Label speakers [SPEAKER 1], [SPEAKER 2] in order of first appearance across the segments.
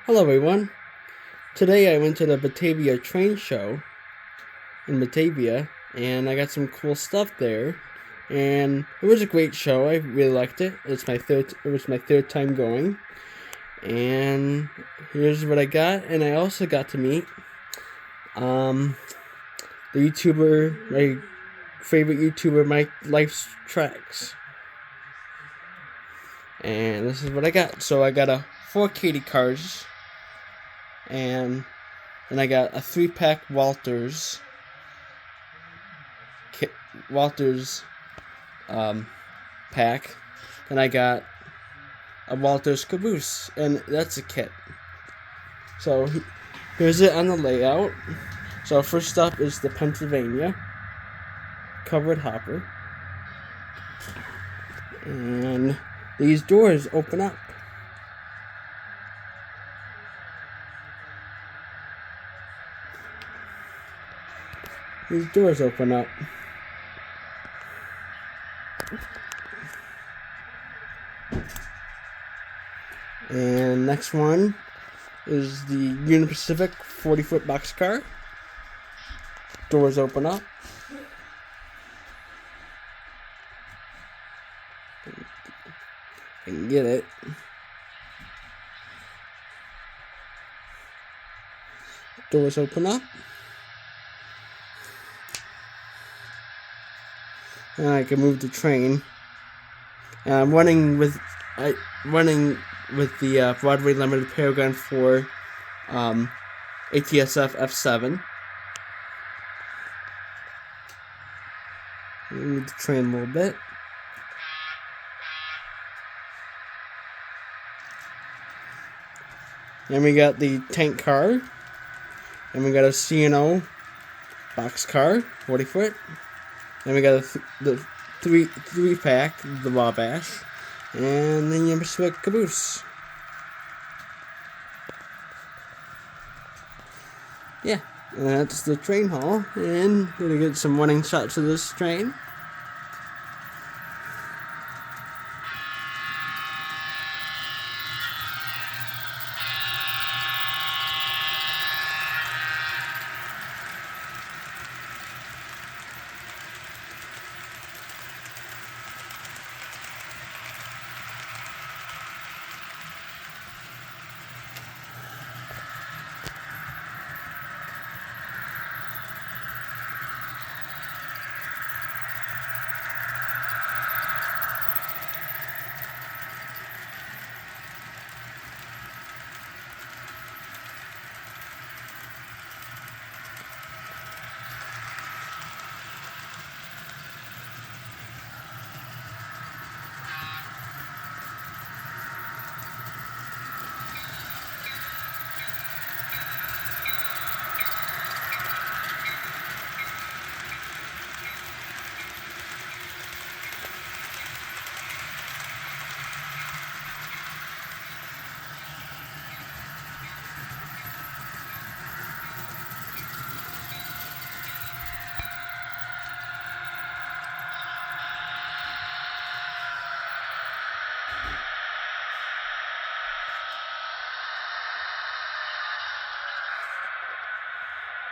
[SPEAKER 1] Hello everyone. Today I went to the Batavia Train Show in Batavia and I got some cool stuff there. And it was a great show. I really liked it. It was my third time going. And here's what I got. And I also got to meet the YouTuber, my favorite YouTuber, my life's tracks. And this is what I got. So I got 4 Kadee cars. And then I got a 3-pack Walters pack. Then I got a Walters Caboose, and that's a kit. So here's it on the layout. So first up is the Pennsylvania covered hopper, and these doors open up. These doors open up. And next one is the Union Pacific 40-foot boxcar. Doors open up. I can get it. Doors open up. And I can move the train. And I'm running with the Broadway Limited Paragon 4 ATSF F7. Move the train a little bit. Then we got the tank car. And we got a C&O box car, 40-foot. Then we got the 3-pack, the Wabash, and the Union Pacific Caboose. Yeah, and that's the train haul, and we're gonna get some running shots of this train.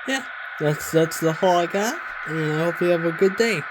[SPEAKER 1] Yeah, that's the haul I got, and I hope you have a good day.